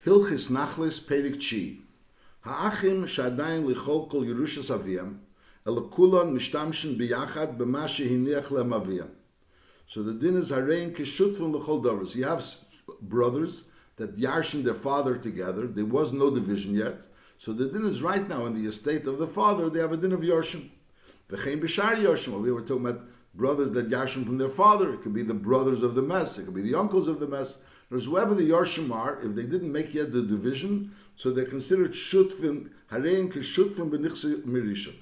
Hilchis Nachalos Perik Chi. Ha'achim shadayin lichol kol Yerushas Aviyam, elakulon mishtamshin biyachad b'ma shehiniach lehem Aviyam. So the din is harein keshutfim l'chol davros. You have brothers that yarshin their father together. There was no division yet. So the din is right now in the estate of the father, they have a din of yarshim. V'chein b'shar yarshim. We were talking about brothers that yarshin from their father. It could be the brothers of the mess. It could be the uncles of the mess. There's whoever the yarshim are, if they didn't make yet the division, so they're considered shutfim, harein keshutfim b'nichse mirishim.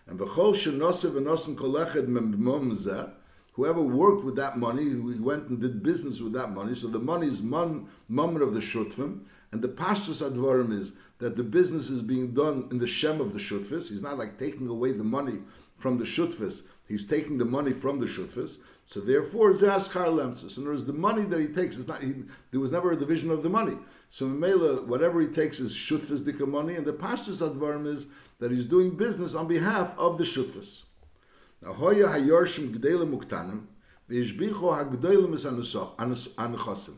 And v'chol shenosev v'nosen kolechad memomzeh, whoever worked with that money, who went and did business with that money, so the money is moment of the shutfim, and the pashtus advarim is that the business is being done in the shem of the shutfis. He's not like taking away the money from the shutfis, he's taking the money from the shutfis. So therefore, ze'aschar lemtzis. In other words, the money that he takes is not. There was never a division of the money. So Mela, whatever he takes is shutfis dika money, and the pashtus advarim is that he's doing business on behalf of the shutfis. Now, hoya hayorshim g'delim uktanim, v'yishbicho ha'g'delim is anuchosim.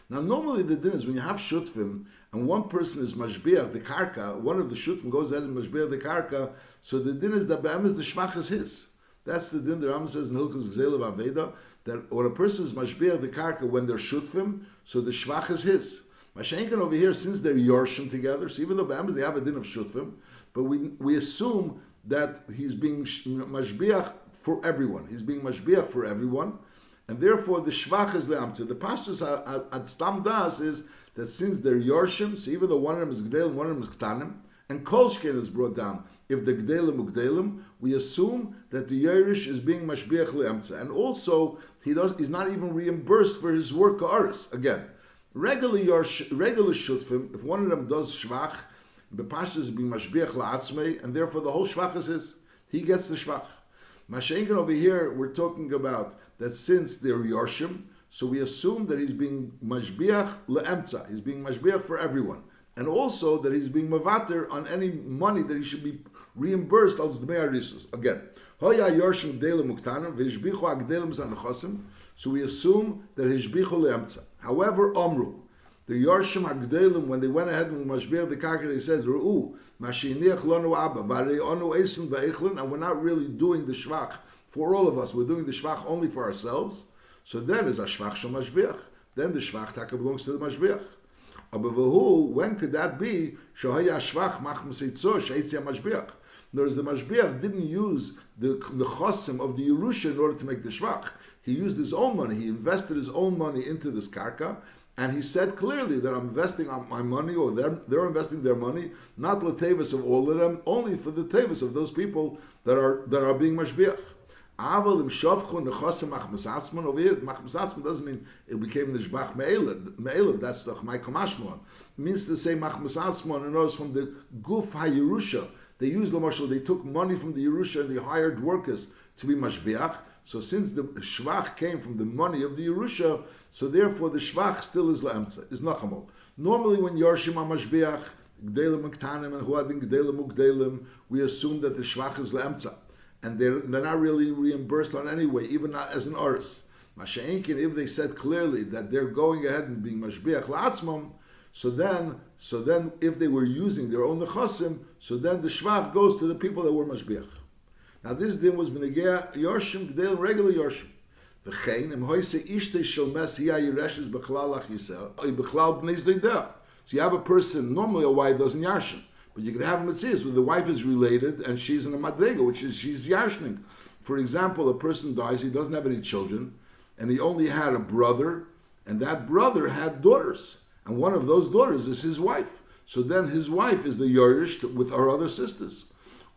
Now, normally the din is when you have shutfim and one person is mashbiach the karka, one of the shutfim goes ahead and mashbiach the karka. So the din is that be'em is the shvach is his. That's the din the Rambam says in Hilchos Gzeilav Aveda, that when a person is mashbiach the karka when they're shutfim, so the shvach is his. Mashenkin over here, since they're yorshim together, so even though be'em they have a din of shutfim, but we assume that he's being mashbiach for everyone. He's being mashbiach for everyone, and therefore the shvach is le'amtzah. The pashtus at stam das is that since they're yorshim, so even though one of them is gdel and one of them is ktanim, and kolshken is brought down, if the gdelim ugdelim, we assume that the yerish is being mashbiach le'amtzah, and also he's not even reimbursed for his work ha'aris. Again, regular shutfim, if one of them does shvach, the pashtus is being mashbiach la'atzmei, and therefore the whole shvach is his. He gets the shvach. Mashenkin over here, we're talking about that since they're yarshim, so we assume that he's being mashbiach le'emtza. He's being mashbiach for everyone, and also that he's being mavater on any money that he should be reimbursed as the me'arisus. Again, hoya yarshim gdelim uktanim v'hishbichu agdelim zanachosim. So we assume that hishbichu le'emtza. However, omru, the yarshim hagdelim, when they went ahead and mashbiach the karka, they said, "Ru'u mashiniach lanu abba v'arei onu esim v'eichlin," and we're not really doing the shvach for all of us. We're doing the shvach only for ourselves. So then is a shvach shel mashbiach. Then the shvach taka belongs to the mashbiach. When could that be? Shohaya shvach machmeseitzor sheitzia mashbiach. In other words, the mashbiach didn't use the chosim of the Yerusha in order to make the shvach. He used his own money. He invested his own money into this karka, and he said clearly that I'm investing on my money, or they're investing their money, not l'tevis of all of them, only for the tevis of those people that are being mashbiach. Aval im shavchu nechosim machmasatzman. Over here, machmasatzman doesn't mean it became nishbach me'elav. That's the my kamashmon. It means to say machmasatzman, and knows from the guf hayerusha. They used l'mashal. They took money from the Yerusha and they hired workers to be mashbiach. So since the shvach came from the money of the Yerusha, so therefore the shvach still is la'emtza, is nachamol. Normally when Yorshim are mashbiach, gdelim uktanim and huadin gdelim ukdelim, we assume that the shvach is la'emtza, and they're not really reimbursed on any way, even not as an aris. Masha'inkin, if they said clearly that they're going ahead and being mashbiach la'atzmam, so then if they were using their own nechasim, so then the shvach goes to the people that were mashbiach. Now this din was benegea yorshim gdelim, regular yorshim. V'chein im hoise ishtei shel mes hiya yireshes b'chlal achisel b'chlal b'nei zdeidah. So you have a person, normally a wife doesn't yarshin, but you can have a mitzvah where the wife is related and she's in a madrega, which is she's yarshning. For example, a person dies, he doesn't have any children, and he only had a brother, and that brother had daughters, and one of those daughters is his wife. So then his wife is the yorish with her other sisters.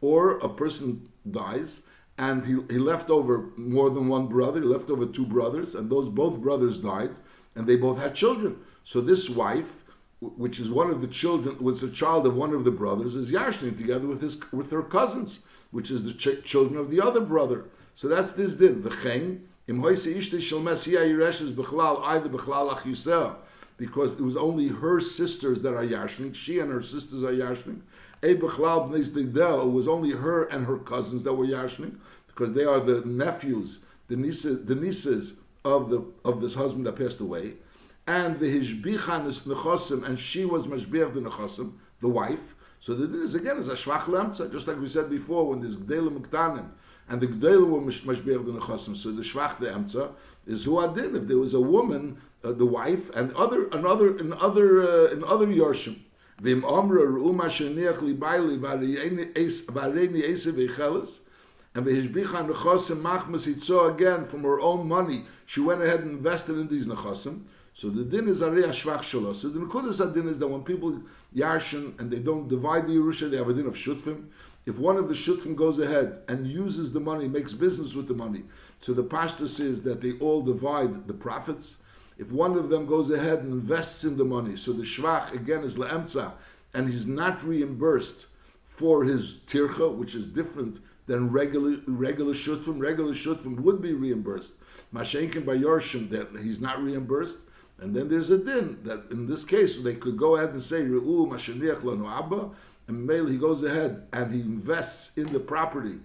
Or a person dies, and he left over more than one brother, he left over two brothers, and those both brothers died, and they both had children. So this wife, which is one of the children, was a child of one of the brothers, is yarshning together with her cousins, which is the children of the other brother. So that's this din. V'chein im hoise ishte shel mes hiya yireshes b'chlal either b'chlal ach yisrael, because it was only her sisters that are yarshning. She and her sisters are yarshning. It was only her and her cousins that were yarshning, because they are the nephews, the nieces of this husband that passed away. and the hishbichan is nechosim, and she was mashbiach the nechosim, the wife. So the din is again is a shvach lemtza, just like we said before when there's gdelim uktanim, and the gdelim were mashbiach the nechosim. So the shvach the emtza is who adin if there was a woman, the wife, and in other yorshim. V'im omra ru'uma sheniach li baili v'areini esev eicheles. And the hishbicha nechosim machmas hitzo again from her own money. She went ahead and invested in these nechosim. So the din is arei shvach shelo. So the nekudas adin is that when people yarshin and they don't divide the Yerusha, they have a din of shutfim. If one of the shutfim goes ahead and uses the money, makes business with the money, so the pashta says that they all divide the profits. If one of them goes ahead and invests in the money, so the shvach again is le'emtza, and he's not reimbursed for his tircha, which is different than regular shutfim. Regular shutfim would be reimbursed. Mashenkin by Yorshim, that he's not reimbursed. And then there's a din that in this case they could go ahead and say Re'u Mashaniach Lanu Abba, and Mele he goes ahead and he invests in the property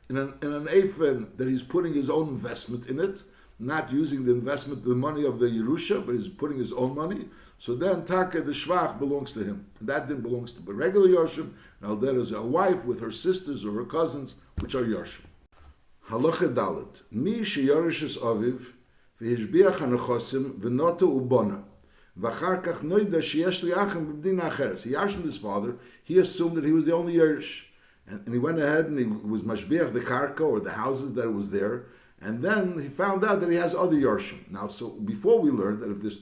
in an efen that he's putting his own investment in it, not using the investment, the money of the Yerusha, but he's putting his own money. So then Taka the Shvach belongs to him. And that din belongs to the regular Yorshim, and Aldera is a wife with her sisters or her cousins, which are Yorshim. Halacha Dalet. Mi sheyorishes aviv v'hishbiach hanechosim v'noto ubona v'achar kach noida sheyesh li'achem b'bdina acheres. He yarshed his father. He assumed that he was the only Yorish. And he went ahead and he was mashbiach the karka or the houses that was there. And then he found out that he has other Yorshim. Now, so before we learned that if there's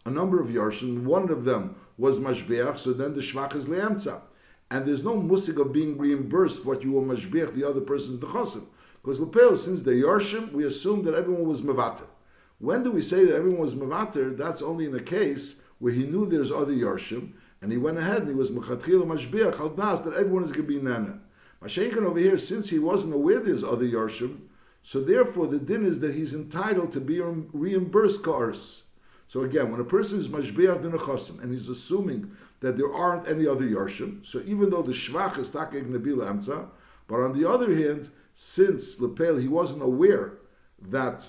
a number of Yorshim, one of them was mashbiach, so then the shvach is le'emtza. And there's no musig of being reimbursed what you were mashbiach, the other person's nechosim. Because Lepel, since they're Yorshim, we assume that everyone was mevater. When do we say that everyone was mevater? That's only in a case where he knew there's other Yorshim, and he went ahead and he was mechatchila mashbiach al das that everyone is going to be nana. Mashenkin over here, since he wasn't aware there's other Yorshim, so therefore the din is that he's entitled to be reimbursed ka'ars. So again, when a person is mashbiach the nechosim and he's assuming that there aren't any other Yorshim, so even though the shvach is takeg nabila amza, but on the other hand, since Lepel he wasn't aware that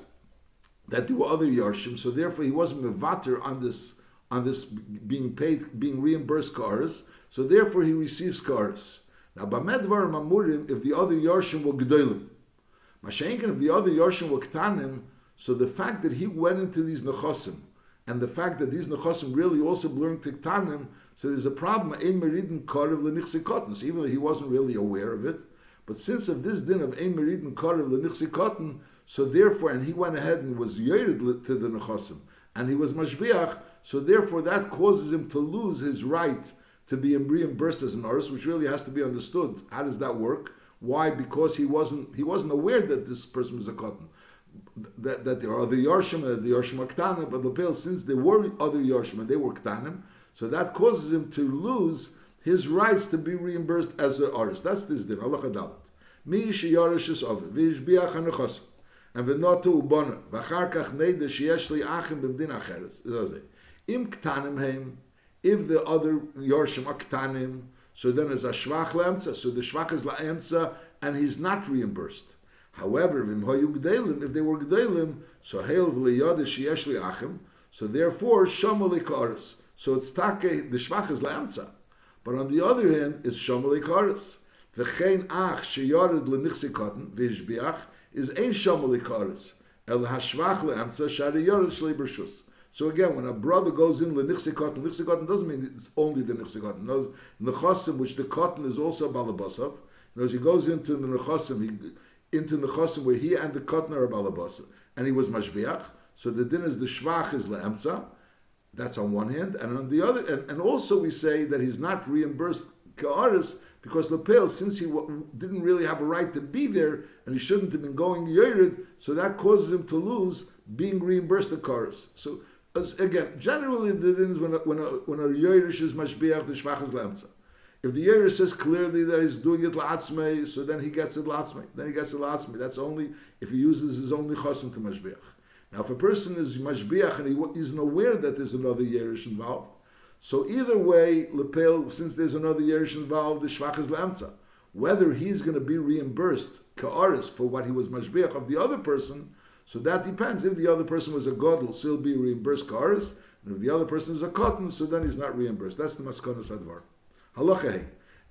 there were other Yorshim, so therefore he wasn't mevater on this being paid, being reimbursed ka'ars, so therefore he receives ka'ars. Now, b'medvar mamurim, if the other Yorshim were gedolim, Mashenkin, if the other Yorshim were ktanim, so the fact that he went into these nechosim, and the fact that these nechosim really also belong to ktanim, so there's a problem. Ein meridin karev lenichsikotin, even though he wasn't really aware of it. But since of this din of ein meridin karev lenichsikotin, so therefore, and he went ahead and was yered to the nechosim, and he was mashbiach, so therefore that causes him to lose his right to be reimbursed as an aris, which really has to be understood. How does that work? Why? Because he wasn't aware that this person was a cotton. That there are other Yorshim, and the Yorshim are Ktanim, but Lepel, since there were other Yorshim and they were Ktanim, so that causes him to lose his rights to be reimbursed as an aris. That's this din. Allah Chadalat. Mi sheyarish is of v'ishbiach hanechosim and v'notu ubona v'achar kach neida sheyesh li achim b'mdin acheres. Im Ktanim heim. If the other Yorshim are Ktanim, so then it's a Shvach Lemtza, so the Shvach is La'emtza, and he's not reimbursed. However, if they were Gdelim, so Heil V'liyad Sheyesh Li'achim, so therefore, Shama Likaris. So it's Take, the Shvach is La'emtza. But on the other hand, it's Shama Likaris. V'chein Ach Sheyared L'nichsikoten, V'ishbiach, is Ein Shama Likaris. El HaShvach La'emtza, Shari Yored Shlei B'Rshus. So again, when a brother goes in l'nichsikotin, nichsikotin doesn't mean it's only the nichsikotin. Knows nechosim, which the cotton is also balabasov. Knows he goes into the nechosim, where he and the cotton are balabasov, and he was mashbiach. So the din is the shvach is le'emtza. That's on one hand, and on the other, and also we say that he's not reimbursed ka'aris because Lepel, since he didn't really have a right to be there, and he shouldn't have been going yerid, so that causes him to lose being reimbursed the ka'aris. So. Again, generally the din is when a Yerush is mashbiach, the shvach is lemtza. If the Yerush says clearly that he's doing it la'atzmei, so then he gets it la'atzmei. Then he gets it la'atzmei. That's only if he uses his only chosim to mashbiach. Now, if a person is mashbiach and he isn't aware that there's another Yerush involved, so either way, Lepel, since there's another Yerush involved, the shvach is lemtza. Whether he's going to be reimbursed ka'aris for what he was mashbiach of the other person, so that depends. If the other person was a godel, so he'll be reimbursed ka'aris. And if the other person is a cotton, so then he's not reimbursed. That's the maskonas advar. Halacha hey.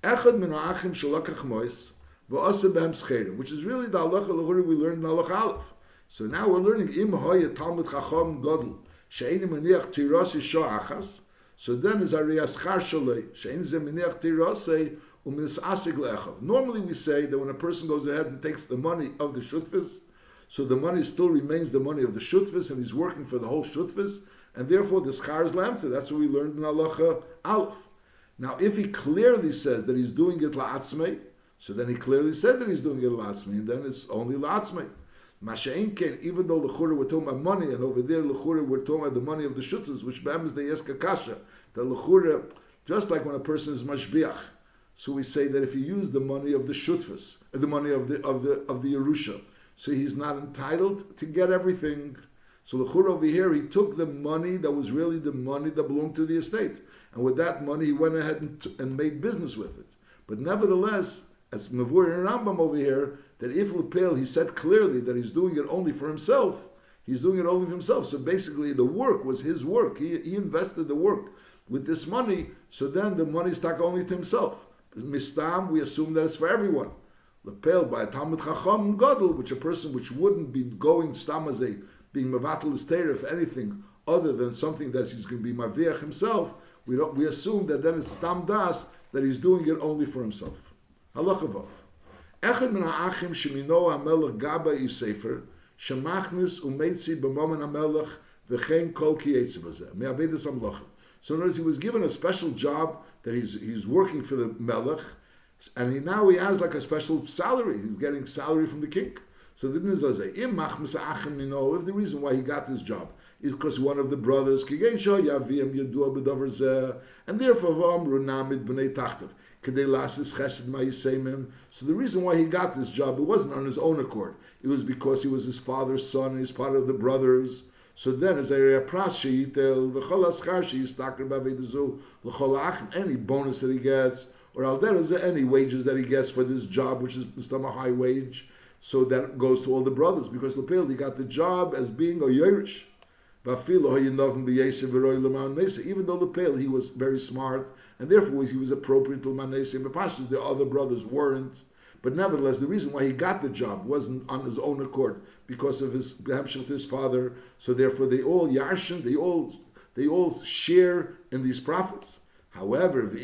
Echad min ha'achim shalakach mois v'asa behem scherim, which is really the halacha l'churi we learned in halacha aleph. So now we're learning im hoya talmud chacham gadol she'eini maniach tiras isha achas. So then is ariyas char shalei she'ein ze maniach tirasei u'minis asig le'echav. Normally we say that when a person goes ahead and takes the money of the shutfis, so the money still remains the money of the shutfis, and he's working for the whole shutfis, and therefore the schar is lamtzah. That's what we learned in halacha aleph. Now, if he clearly says that he's doing it la'atzmei, so then he clearly said that he's doing it la'atzmei, and then it's only la'atzmei. Masha'in ken, even though l'chura we're talking about money, and over there l'chura we're talking about the money of the shutzes, which b'em is the yeska kasha, the l'chura, just like when a person is mashbiach, so we say that if he used the money of the shutfas, the money of the Yerusha, so he's not entitled to get everything. So l'chura over here, he took the money that was really the money that belonged to the estate. And with that money, he went ahead and made business with it. But nevertheless, as Mavur and Rambam over here, that if Lepel, he said clearly that he's doing it only for himself, he's doing it only for himself. So basically, the work was his work. He invested the work with this money, so then the money stuck only to himself. Mistam, we assume that it's for everyone. Lepel, by a Talmud Chacham Gadol, which a person which wouldn't be going stam as a being Mavatal Esteira for anything other than something that he's going to be Maviach himself, we assume that then it's Stam Das, that he's doing it only for himself. Halacha Vav. Echad min ha'achim shemino ha'melech gaba yisefer, shemachnis umeitzi b'momen ha'melech v'chein kol ki yetzi b'zeh. Me'avedas ha'melech. So in other words, he was given a special job that he's working for the melech, and he has like a special salary. He's getting salary from the king. So the Ibn Zazeh, im machmis ha'achim mino, if the reason why he got this job is because one of the brothers, and therefore so the reason why he got this job, it wasn't on his own accord. It was because he was his father's son, and he's part of the brothers. So then, as any bonus that he gets, or any wages that he gets for this job, which is a high wage, so that goes to all the brothers, because Lepel, he got the job as being a Yerush. Even though Lepel, he was very smart, and therefore he was appropriate to Manese, but the other brothers weren't. But nevertheless, the reason why he got the job wasn't on his own accord, because of his hemshech to his father. So therefore, they all yarshin, they all share in these profits. However, Lepel,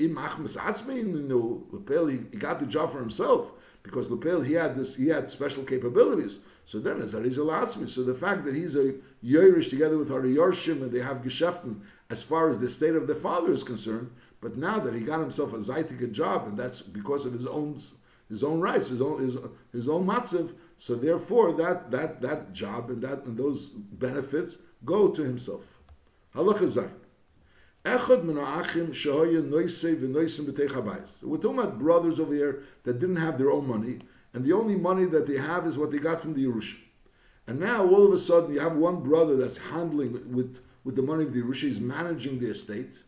he got the job for himself, because Lepel, he had special capabilities. So then it's Arizal Atzmi. So the fact that he's a Yerush together with Hari Yorshim, and they have Geschäften as far as the state of the father is concerned, but now that he got himself a Zaitika job, and that's because of his own rights, his own matzav, so therefore that job and those benefits go to himself. Halacha Zayin. Echad min ha'achim shehoya noisei v'noisim b'tei chabayis. We're talking about brothers over here that didn't have their own money, and the only money that they have is what they got from the Yerusha. And now all of a sudden you have one brother that's handling with the money of the Yerusha, he's managing the estate.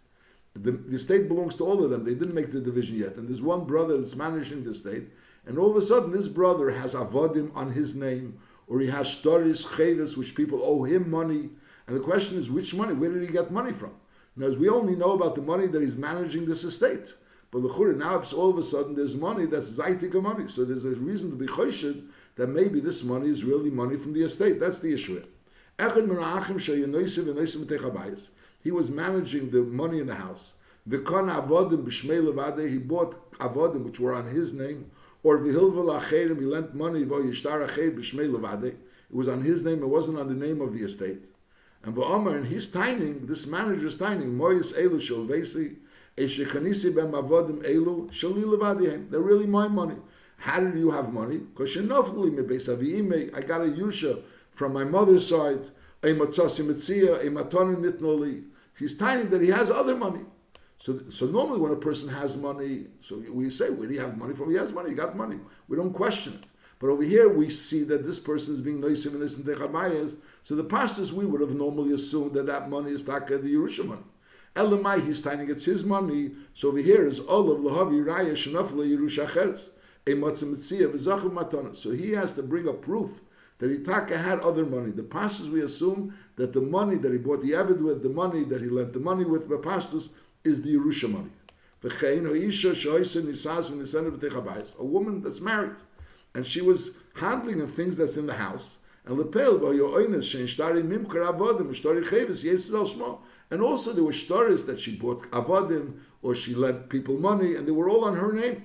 The estate belongs to all of them. They didn't make the division yet. And there's one brother that's managing the estate, and all of a sudden this brother has avodim on his name, or he has shtaris, cheves, which people owe him money. And the question is, which money? Where did he get money from? Because we only know about the money that he's managing this estate. But now all of a sudden there's money that's zaitika money. So there's a reason to be choshid that maybe this money is really money from the estate. That's the issue. He was managing the money in the house. He bought avodim which were on his name, or he lent money, it was on his name, it wasn't on the name of the estate. And he's tining, this manager's tining, they're really my money. How did you have money? Because I got a yusha from my mother's side. He's tiny that he has other money. So normally when a person has money, so we say, where do you have money from? He has money, he got money. We don't question it. But over here we see that this person is being noisim and this and techabayas. So the pastors, we would have normally assumed that money is taka the Yerusha money. Elamai, he's tiny, it's his money. So over here is Olav Lahavi Raya Shanafla Yerusha Cheres. So he has to bring a proof that he taka had other money. The pashtus, we assume that the money that he bought the Eved with, the money that he lent the money with, the pashtus, is the Yerusha money. A woman that's married, and she was handling of things that's in the house. And also there were stories that she bought avodim, or she lent people money, and they were all on her name.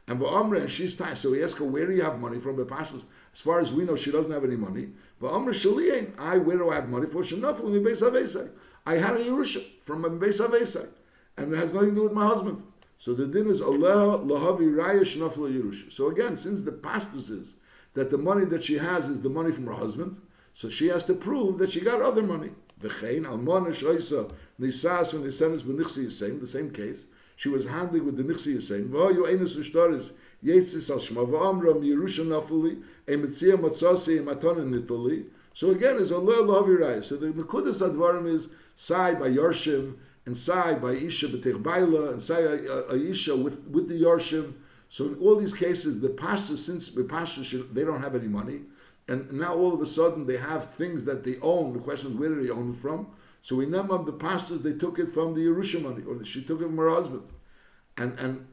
And she's tired. So he asked her, where do you have money from? As far as we know, she doesn't have any money. Where do I have money for? I had a Yerusha from a Beis Avesai, and it has nothing to do with my husband. So the din is Allah lahavi raya shnafla Yerusha. So again, since the pashtus is that the money that she has is the money from her husband, so she has to prove that she got other money. The same case. She was handling with the Nichsi Yisayim. So again, it's Allah lahavi. So the Nekudas Advarim is Sai by Yarshim, and Sai by Isha b'tech Baila, and Sai Isha with the Yarshim. So in all these cases, the Pashtas, since the Pashtas, they don't have any money, and now all of a sudden they have things that they own. The question is, where do they own it from? So we know the Pashtas, they took it from the Yerusha money, or she took it from her husband, and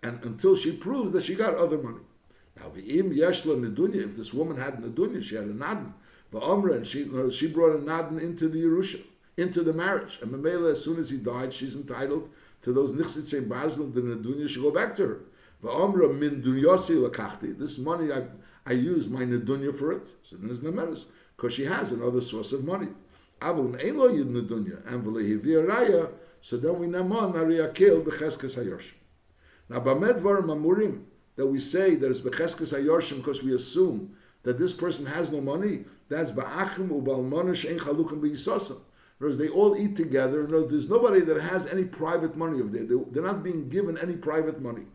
until she proves that she got other money. Now, v'im yeshla nedunya, if this woman had nedunya, she had a nadin, v'amra, and she brought a nadin into the Yerusha, into the marriage, and Mamela, as soon as he died, she's entitled to those nichsitzei bazl, the nedunya should go back to her. V'amra min dunyasi lakachti, this money I use my nedunya for it. So then there's nemeres, because she has another source of money. Avul ein lo yid nedunya, and v'lehivia raya. So then we naman ariakel becheskes hayorshim. Now, b'medvar mamurim, that we say that it's becheskes hayorshim because we assume that this person has no money. That's ba'achim u'balmonish ein chalukim b'yisosam. Whereas they all eat together. There's nobody that has any private money of theirs. They're not being given any private money.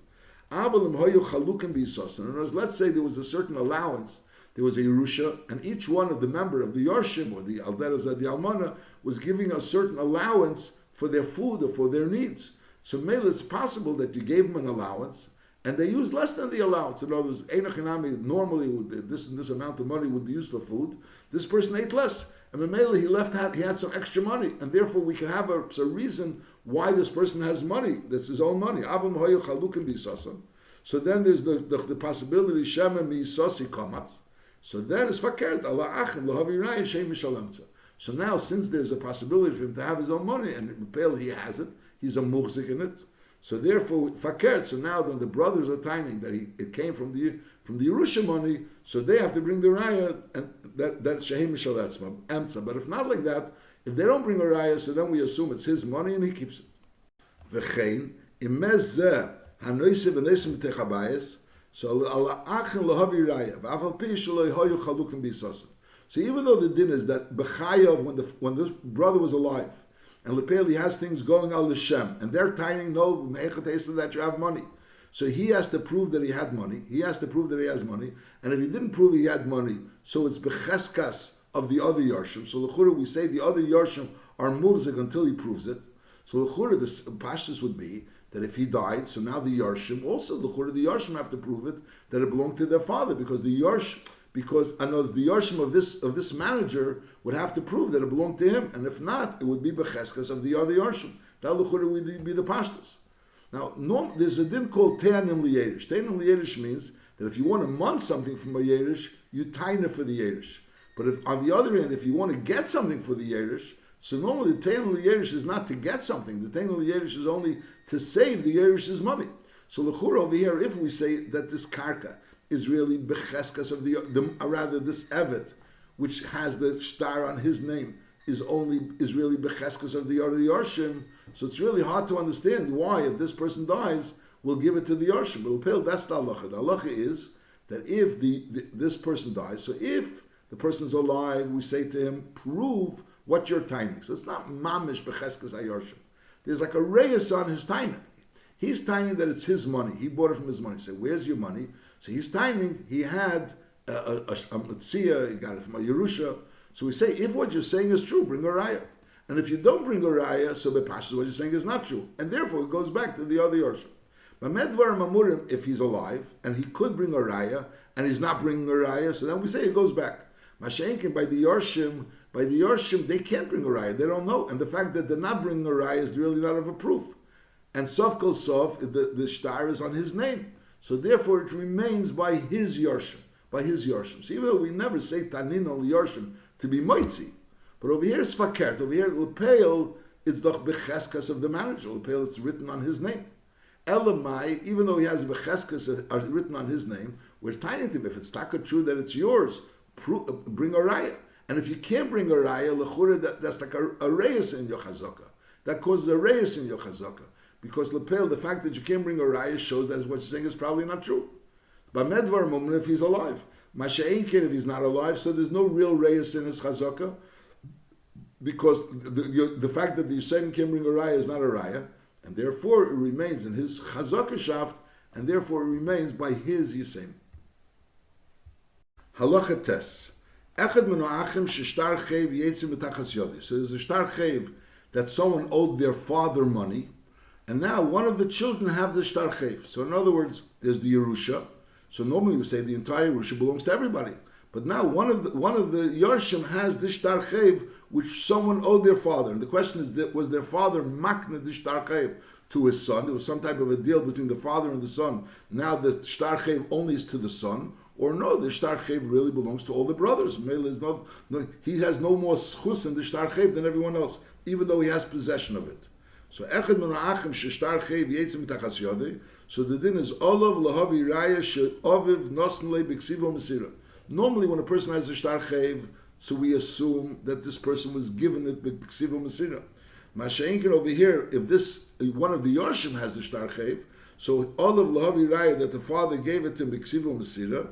Avalim hoyu chalukim b'yisosam. Let's say there was a certain allowance. There was a Yerusha, and each one of the member of the Yarshim or the Alderas the Almana was giving a certain allowance for their food or for their needs. So maybe it's possible that you gave them an allowance and they used less than the allowance. In other words, normally this and this amount of money would be used for food. This person ate less. And Mamela, he had some extra money, and therefore we can have a reason why this person has money. That's his own money. So then there's the possibility Shema mi'isasi kamatz. So then it's fakert Allah achim lahavi raya shem mishalemtza. So now, since there's a possibility for him to have his own money, and he has it, he's a muhzik in it. So therefore, fakert. So now, when the brothers are timing that it came from the Yerusha money, so they have to bring the raya, and that shehem mishaletzma emtza. But if not like that, if they don't bring a raya, so then we assume it's his money and he keeps it. V'chein imez zeh hanoise v'nesim b'techabayis. So Allah achim lahavi raya v'afal pi shaloi hoyu chalukim b'yisasim. So even though the din is that B'chayav, when this brother was alive, and Lepeli has things going al Shem, and they're timing no that you have money. So he has to prove that he had money. He has to prove that he has money. And if he didn't prove he had money, so it's B'cheskas of the other Yarshim. So l'chura, we say the other Yarshim are muvzik until he proves it. So l'chura, the pashtus would be that if he died, so now the Yarshim, also l'chura, the Yarshim have to prove it, that it belonged to their father, because the Yarshim, because I know the Yarshim of this manager would have to prove that it belonged to him, and if not, it would be becheskas of the other Yarshim. That l'chura would be the pashtus. Now, there's a din called te'anim liyerish. Te'anim liyerish means that if you want to mun something from a yerish, you taina for the yerish. But if on the other hand, if you want to get something for the yerish, so normally the te'anim liyerish is not to get something. The te'anim liyerish is only to save the yerish's money. So l'chura over here, if we say that this karka is really becheskas of rather this evet, which has the star on his name, is really becheskas of the other Yarshim. So it's really hard to understand why, if this person dies, we'll give it to the Yarshim. But that's the halacha. The halacha is that if this person dies, so if the person's alive, we say to him, prove what you're tining. So it's not mamish becheskas hayarshim. There's like a reyes on his tining. He's tining that it's his money. He bought it from his money. So where's your money? So he's tining. He had a metzia. He got it from a Yerusha. So we say, if what you're saying is true, bring a raya. And if you don't bring a raya, so bepashas, what you're saying is not true. And therefore, it goes back to the other Yarshim. But medvar mamurim, if he's alive, and he could bring a raya, and he's not bringing a raya, so then we say it goes back. Mashenkin by the Yorshim, they can't bring a raya. They don't know, and the fact that they're not bringing a raya is really not of a proof. And Sof Kol Sof, the shtar is on his name, so therefore it remains by his Yorshim, So even though we never say Tanin on Yorshim to be moitzi, but over here it's fakert. Over here Lepeil is doch becheskas of the manager. Lepeil is written on his name. Elamai, even though he has becheskas written on his name, we're tiny to him. If it's taka true that it's yours, bring a raya. And if you can't bring a raya, lechura, that's like a reyes in your chazaka. That causes a reyes in your chazaka. Because Lepeil, the fact that you can't bring a raya shows that what you're saying is probably not true. But medvar moment if he's alive. Masha'ein kid if he's not alive, so there's no real reyes in his chazaka. Because the fact that the Yisayim can bring a raya is not a raya, and therefore it remains in his chazaka shaft, and therefore it remains by his Yisayim. Halacha tes. Echad menoachim sheshtar chayv yetzim b'tachas yodi. So there's a shtar chayv that someone owed their father money, and now one of the children have the shtar chayv. So in other words, there's the Yerusha. So normally we say the entire Yerusha belongs to everybody. But now one of the Yorshim has this shtar chayv which someone owed their father. And the question is, was their father makna this shtar chayv to his son? There was some type of a deal between the father and the son. Now the shtar chayv only is to the son. Or no, the shtar chayv really belongs to all the brothers. He has no more schus in the shtar chayv than everyone else, even though he has possession of it. So echad menachim sheshtar chayv yetzim mitachas yodei. So the din is olav lahavi raya she'oviv nosn le b'ksivo mesira. Normally, when a person has a shtar chayv, so we assume that this person was given it b'ksivo mesira. Masha'inkin over here, if this one of the Yorshim has the shtar chayv, so olav lahavi raya that the father gave it to b'ksivo mesira,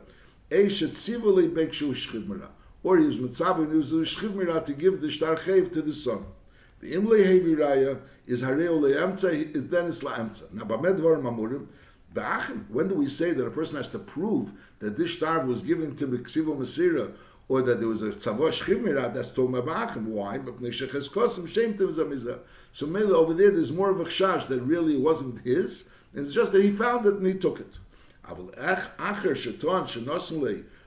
eishet sivo le b'kshu shchivmira, or he was mitzabah and he was shchivmira to give the shtar chayv to the son. The imle hevi raya is hareo le'emtza, then it's la'emtza. Now, b'medvar mamurim, when do we say that a person has to prove that this shtar was given to b'ksivo mesira, or that there was a tzavosh chivmira? That's told ba'achim. Why? So maybe over there's more of a chash that really it wasn't his, and it's just that he found it and he took it. But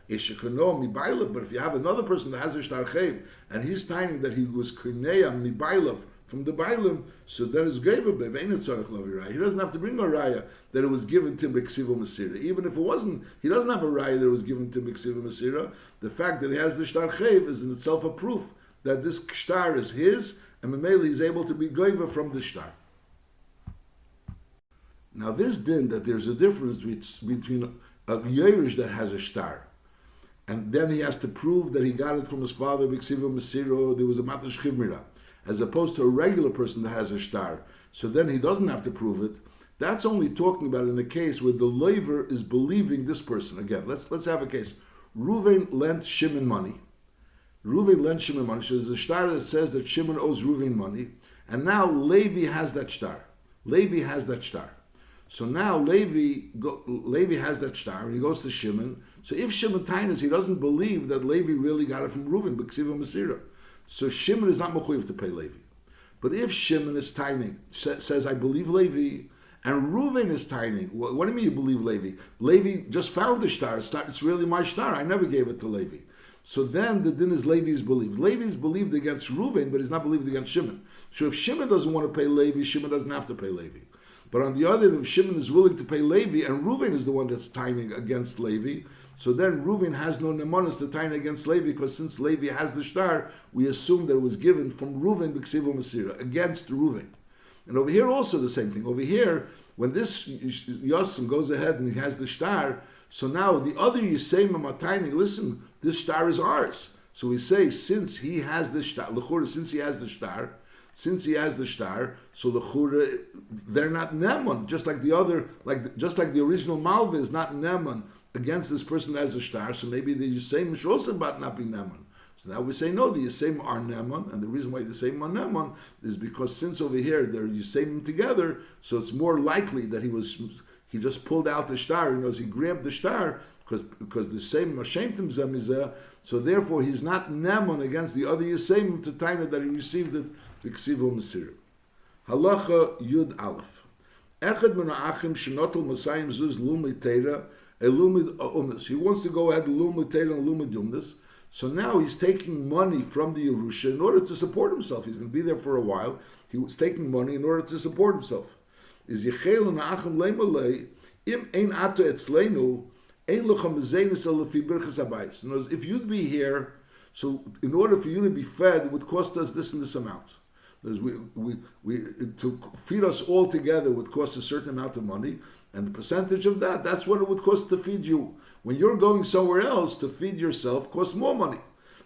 if you have another person that has a shtar chayv, and he's telling that he was krineya mibailov from the bailim, so that is geva bev. He doesn't have to bring a raya that it was given to b'ksivo mesira. Even if it wasn't, he doesn't have a raya that it was given to b'ksivo mesira. The fact that he has the shtar chayv is in itself a proof that this shtar is his, and Mameli is able to be geva from the shtar. Now this din that there's a difference between a yerush that has a shtar, and then he has to prove that he got it from his father, b'ksivo mesira, there was a matash chivmira, as opposed to a regular person that has a shtar. So then he doesn't have to prove it. That's only talking about in a case where the loiver is believing this person. Again, let's have a case. Reuven lent Shimon money. So there's a shtar that says that Shimon owes Reuven money, and now Levi has that shtar. So now Levi has that shtar, and he goes to Shimon. So if Shimon tainas, he doesn't believe that Levi really got it from Reuven, b'ksiva mesira. So Shimon is not mechuyev to pay Levi. But if Shimon is taining, says, I believe Levi, and Reuven is taining, what do you mean you believe Levi? Levi just found the shtar. It's really my shtar. I never gave it to Levi. So then the din is Levi's believed. Levi is believed against Reuven, but he's not believed against Shimon. So if Shimon doesn't want to pay Levi, Shimon doesn't have to pay Levi. But on the other hand, if Shimon is willing to pay Levi, and Reuven is the one that's taining against Levi, so then Reuven has no nemonis to tain against Levi, because since Levi has the shtar, we assume that it was given from Reuven b'ksivo mesira, against Reuven. And over here also the same thing. Over here, when this Yosem goes ahead and he has the shtar, so now the other Yisayim are taining, listen, this shtar is ours. So we say, since he has the shtar, l'chura, since he has the shtar, so l'chura, they're not nemon, just like the other, just like the original malva is not nemon against this person that has a shtar, so maybe the Yisayim should also not be nemon. So now we say no, the Yisayim are nemon, and the reason why the Yisayim are nemon is because since over here they're Yisayim together, so it's more likely that he just pulled out the shtar, he grabbed the shtar, because the same Mashentim Zemizeh, so therefore he's not nemon against the other Yisayim to taina that he received it b'ksivo mesira. Halacha Yud Aleph. Echad min ha'achim shenotel Masayim zuz lumei teira. He wants to go ahead and lumid teira and lumid umnas. So now he's taking money from the Yerusha in order to support himself. He's going to be there for a while. He was taking money in order to support himself. Is Yechel and Achim Leimalei im ein ato etzleinu ein locha mezeinis el lefi birchas habayis. In other words, if you'd be here, so in order for you to be fed, it would cost us this and this amount. To feed us all together would cost a certain amount of money, and the percentage of that, that's what it would cost to feed you. When you're going somewhere else to feed yourself, costs more money.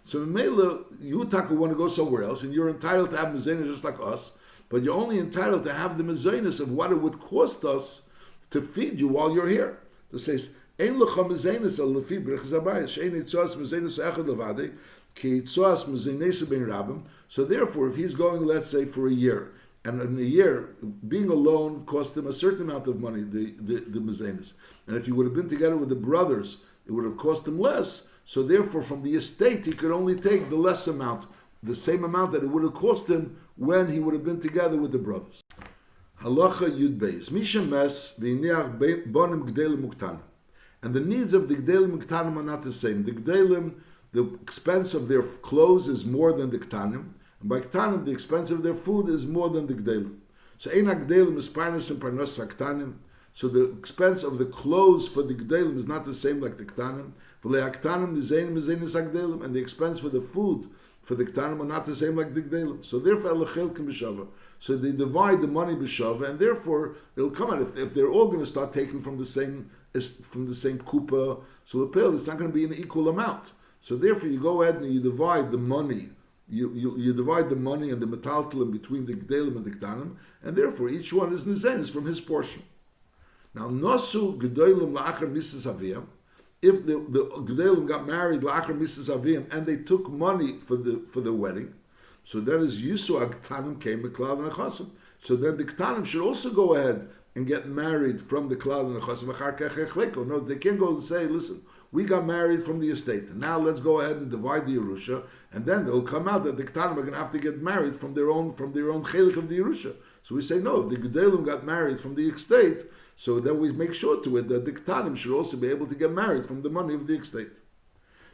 So in Mela, you Taka want to go somewhere else, and you're entitled to have mezainis just like us, but you're only entitled to have the mezainis of what it would cost us to feed you while you're here. It says, Ein lecha mezainis al lefi birchas habayis, she'ein itzos mezainis echad levadei, ki itzos mezainis ben rabim. So therefore, if he's going, let's say, for a year, and in a year, being alone cost him a certain amount of money, the mezainis. And if he would have been together with the brothers, it would have cost him less. So therefore, from the estate, he could only take the less amount, the same amount that it would have cost him when he would have been together with the brothers. Halacha Yud Beis. Misha Mes v'iniach bonim gdelim uktanim. And the needs of the gdelim uktanim are not the same. The gdelim, the expense of their clothes is more than the ktanim. And by ktanim, the expense of their food is more than the gdelim. So ein gdelim is parnas and parnas ktanim. So the expense of the clothes for the gdelim is not the same like the ktanim. V'le ktanim the zeinim is gdelim, and the expense for the food for the ktanim are not the same like the gdelim. So therefore, elachel can b'shava. So they divide the money b'shava, and therefore it'll come out if they're all going to start taking from the same kupa. So the pill, it's not going to be an equal amount. So therefore, you go ahead and you divide the money. You divide the money and the metaltalim between the gdelim and the ktanim, and therefore each one is nizenis from his portion. Now, nosu gdelim la'achar misas aviyam. If the gdelim got married la'achar misas aviyam and they took money for the wedding, so that is yusu ktanim came beklal nechasim. So then the ktanim should also go ahead and get married from the klal nechasim. No, they can't go and say, listen, we got married from the estate, and now let's go ahead and divide the Yerusha, and then it'll come out that the Ketanim are going to have to get married from their own chelik of the Yerusha. So we say, no, if the Gedalim got married from the estate, so then we make sure to it that the Ketanim should also be able to get married from the money of the estate.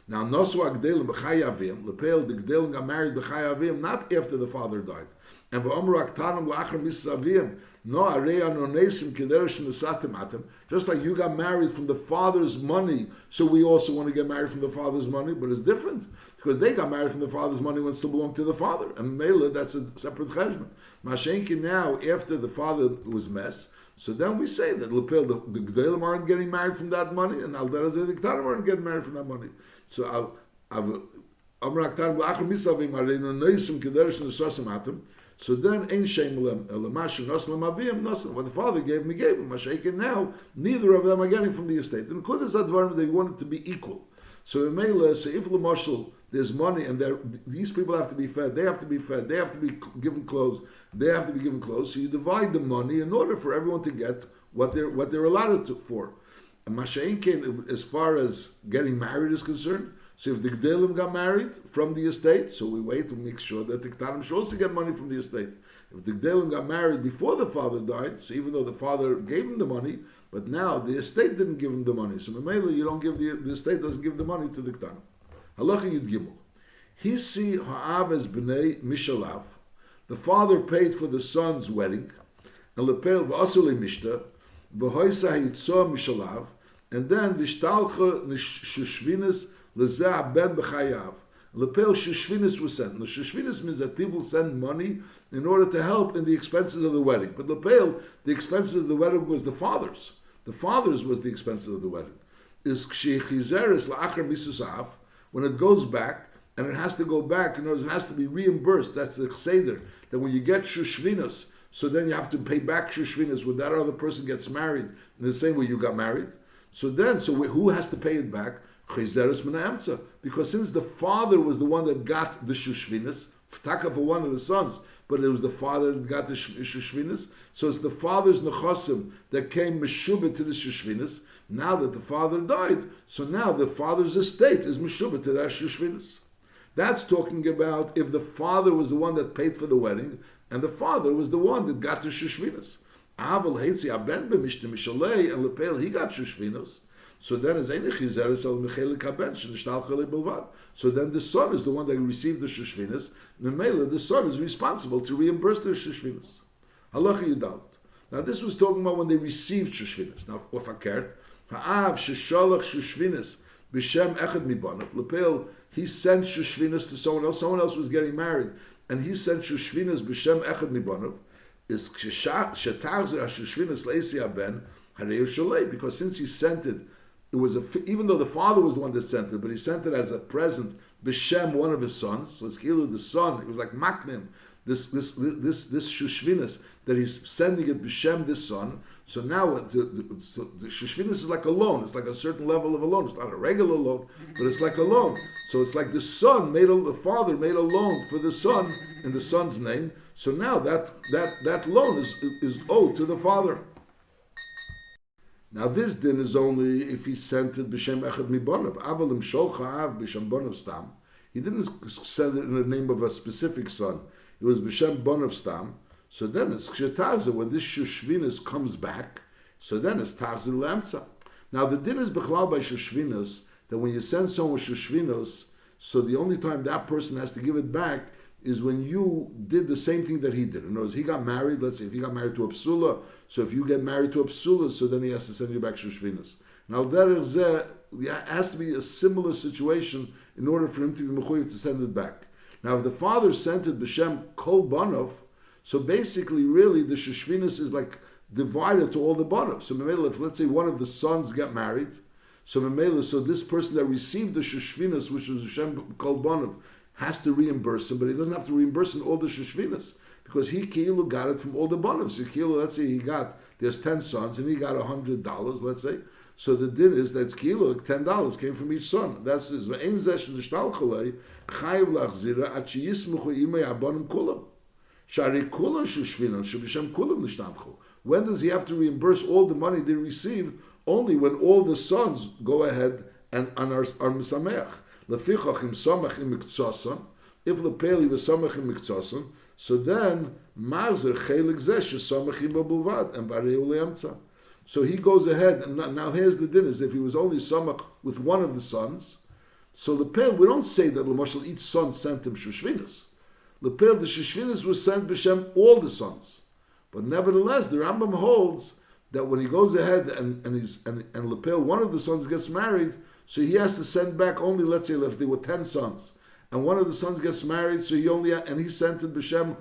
Now, Nosu HaGedalim b'chayavim, Lepel, the Gedalim got married b'chayavim, not after the father died. And v'omru aktanim la'achar misavim, no areya no nesim kederesh nesatim atem. Just like you got married from the father's money, so we also want to get married from the father's money, but it's different because they got married from the father's money when it still belonged to the father, and Mela, that's a separate cheshbon. Mashenki now, after the father was mess, so then we say that Lepel, the Gedalim aren't getting married from that money, and Al-Darazeh, the Ketanim aren't getting married from that money. So omru aktanim la'achar misavim areya no nesim kederesh nesatim atem. So then, ein shem lemash noslam avim noslam. What the father gave him, he gave him. Mashaken now, neither of them are getting from the estate. And kudas advarim, they want it to be equal. So in Mela, so if lemashal, there's money, and these people have to be fed. They have to be fed. They have to be given clothes. They have to be given clothes. So you divide the money in order for everyone to get what they're allotted to for. And Mashaken, as far as getting married is concerned. So if the Gdelim got married from the estate, so we wait to make sure that the Ketanim should also get money from the estate. If the Gdelim got married before the father died, so even though the father gave him the money, but now the estate didn't give him the money. So Memela, you don't give the estate doesn't give the money to the Ketanim. Halacha Yud Gimel. Hisi ha'av es b'nei mishalav. The father paid for the son's wedding, and lepel v'asuli mishta, v'hoisa hitzah mishalav, and then v'shtalcha nishushvinas L'zeh ben b'chayav. Lepel shishvinis was sent. The shishvinis means that people send money in order to help in the expenses of the wedding. But lepel, the expenses of the wedding was the father's. The father's was the expenses of the wedding. Is kshechizeres la'achar misusav, when it goes back, and it has to go back, in other words, it has to be reimbursed. That's the chseder, that when you get shishvinis, so then you have to pay back shishvinis when that other person gets married in the same way you got married. So who has to pay it back? Because since the father was the one that got the shushvinas, ftaka for one of the sons, but it was the father that got the shushvinas, so it's the father's nechasim that came meshubah to the shushvinas. Now that the father died, so now the father's estate is meshubah to that shushvinas. That's talking about if the father was the one that paid for the wedding, and the father was the one that got the shushvinas. Aval heitzi aben b'mishta mishalei, and lepel he got shushvinas. So then as eine chizeres al mechelik haben shenishtalchale bilvad. So then the son is the one that received the shishvinas. Memela, the son is responsible to reimburse the shishvinas. Halacha Yudalit. Now this was talking about when they received shishvinas. Now, or fakert, ha'av sheshalach shishvinas b'shem echad mibanav. Lepel, he sent shishvinas to someone else. Someone else was getting married, and he sent shishvinas b'shem echad mibanav. Is shetachzer shishvinas leisi aben harei shalei, because since he sent it, it was even though the father was the one that sent it, but he sent it as a present b'shem one of his sons. So it's Kilu, the son. It was like maknim. This shushvinas that he's sending it b'shem this son. So now the shushvinas is like a loan. It's like a certain level of a loan. It's not a regular loan, but it's like a loan. So it's like the father made a loan for the son in the son's name. So now that loan is owed to the father. Now this din is only if he sent it b'shem echad mibanav. Avalim sholcha b'shem banav stam. He didn't send it in the name of a specific son. It was b'shem banav stam. So then it's kshetavza, when this shushvinas comes back, so then it's tavza lemtza. Now the din is bechlal by shushvinas, that when you send someone shushvinas, so the only time that person has to give it back is when you did the same thing that he did. In other words, he got married, let's say if he got married to a psula, so if you get married to a psula, so then he has to send you back shushvinas. Now there has to be a similar situation in order for him to be mechuyev to send it back. Now if the father sent it b'shem kol banov, so basically really the shushvinas is like divided to all the banov. So memela, if let's say one of the sons got married, so memela, so this person that received the shushvinas, which was b'shem kol banov, has to reimburse him, but he doesn't have to reimburse him all the shushvinas, because he Kilu got it from all the banim. So Kilu, let's say there's 10 sons, and he got $100, let's say. So the din is that Kilu, $10 came from each son. That's his. When does he have to reimburse all the money they received? Only when all the sons go ahead and are misameach. Lefichach im samach im miktsasa. If the peli was samach im miktsasa, so then marzer chelik zeh shesamach im babulvad and bareu leamtza. So he goes ahead, and now here's the din: is if he was only samach with one of the sons, so the pel, we don't say that l'mashal each son sent him shushvinas. The pel, the shushvinas was sent b'shem all the sons, but nevertheless the Rambam holds that when he goes ahead and lepel, one of the sons gets married, so he has to send back only, let's say, if there were 10 sons, and one of the sons gets married, so he sent it b'shem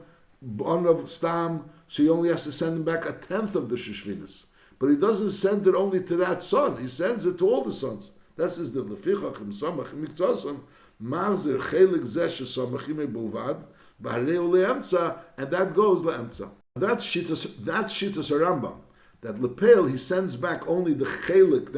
banav stam, so he only has to send him back 1/10 of the shishvinas. But he doesn't send it only to that son; he sends it to all the sons. That's his din. Lefichach im samach im miktsasam marzer chelik zeh shesamachim bulvad b'hareu leemtza, and that goes leemtza. That's shitas Rambam. That lepel he sends back only the chelik,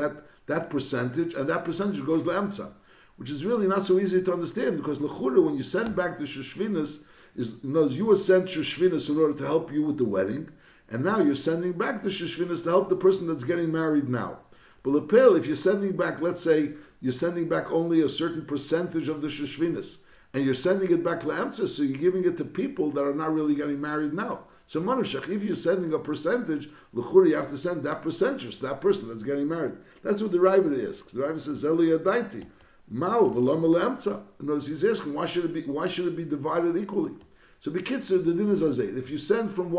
that percentage, and that percentage goes leemtza, which is really not so easy to understand, because lechura, when you send back the shushvinas, you were sent shushvinas in order to help you with the wedding, and now you're sending back the shushvinas to help the person that's getting married now. But lepel, if you're sending back, let's say you're sending back only a certain percentage of the shushvinas, and you're sending it back leemtza, so you're giving it to people that are not really getting married now. So manushach, if you're sending a percentage, l'chura, you have to send that percentage to that person that's getting married. That's what the Raiva asks. The Raiva says, Zeli Adaiti, Mao, V'lama Le'amtza. In other words, he's asking, why should it be divided equally? So B'kitzur, the din is azayt. If you send from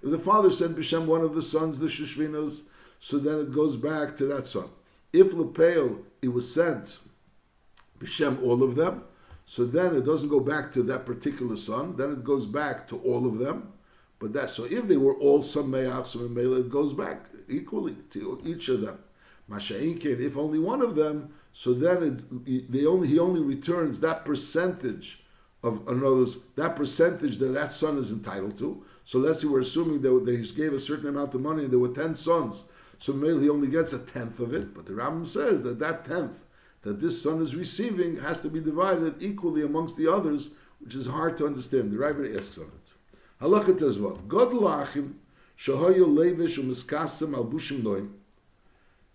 if the father sent b'shem one of the sons, the shishvinos, so then it goes back to that son. If Lepeil, it was sent b'shem all of them, so then it doesn't go back to that particular son, then it goes back to all of them. But so if they were all sameach, so it goes back equally to each of them. Masha'inkin, if only one of them, so then he only returns that percentage of that percentage that son is entitled to. So let's say we're assuming that he gave a certain amount of money and there were 10 sons, so he only gets 1/10 of it. But the Rambam says that 1/10 that this son is receiving has to be divided equally amongst the others, which is hard to understand. The Rambam asks on it. Halachat as well. God lachim shahoyu levish u'miskasem al bushim noim,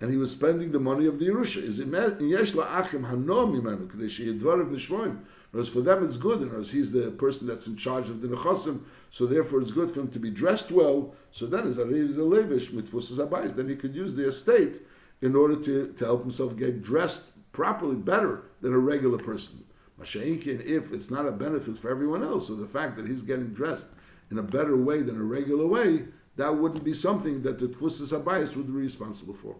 and he was spending the money of the Yerusha. Is in yesh la'achim hanom imanu k'dei sheyedvarav nishmoim. Whereas for them it's good, and as he's the person that's in charge of the nechasim, so therefore it's good for him to be dressed well. So then as a levish mitfusas abayis, then he could use the estate in order to help himself get dressed properly, better than a regular person. Masha'inkin, if it's not a benefit for everyone else, so the fact that he's getting dressed in a better way than a regular way, that wouldn't be something that the Tfusas Habayis would be responsible for.